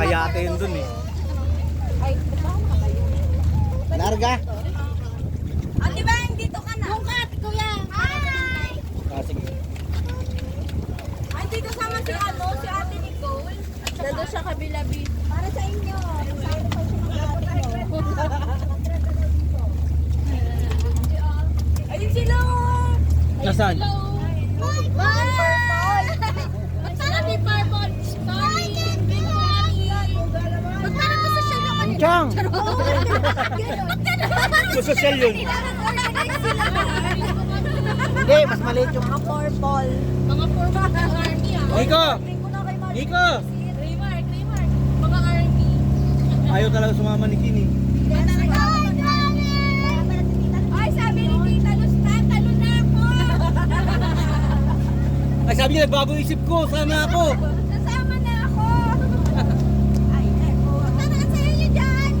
Kayate yun dun eh. Ay, baka kayo. Larga. Ate ba, dito ka na? Bungkat, kuya. Hi! Ah, sige. Ay, dito sama si ano, si Ate Nicole. Dado siya kabila-bi. Para sa inyo. Ayun sila. Nasaan? Purple. Ba't parang may purple? Sorry. Ba't parang gusto siya na kanila? Chang! Ba't gano'n? Social yun. Organize sila. Hindi, mas maliit yung Mga purple. Mga purple ng army ah. Nico! Nico! Raymark. Mga army. Ayaw talaga sumama ni Kini. Ay, sabi ni Tita Luz, tatalo na ako. Ay sabi niya, nagbago isip ko. Sana ako. Sasama na ako. Ay, ako. Tara, ang sayo niyo dyan.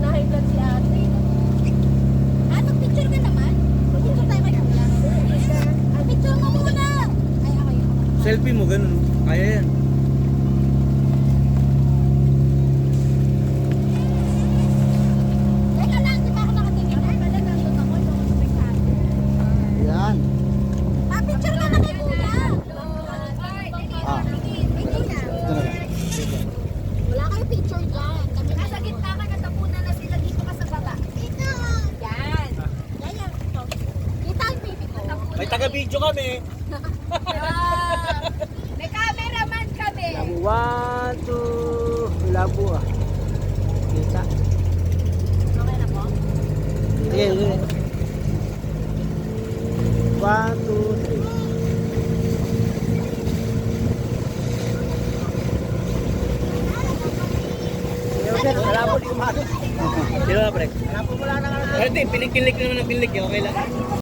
High blood si ate. Picture ka naman? Picture tayo kay Kuya. Picture mo muna. Ay, ako yun. Selfie mo, ganun. Kaya yan. Teka lang, di ba ako nakatingin? Ay, pala, nandun ako. Yung tubig sa atin. Yan. Picture ka na kay Kuya. Ah. Ay, Kuya. Ito na lang. Wala kayo picture dyan. Kami nasa gitna ka, natapunan na sila dito ka sa baba. Dito! Yan. Yan. Kita ang baby ko. May taga-video kami. May cameraman kami. Labu 1, 2, labu ah. Kita. Okay na po? Sige, sige. 1, 2, 3. Malabo di umano. Sino na, pre? Malabo mo lang ng ano. Hindi, pinikilik naman ng pilik. Okay lang.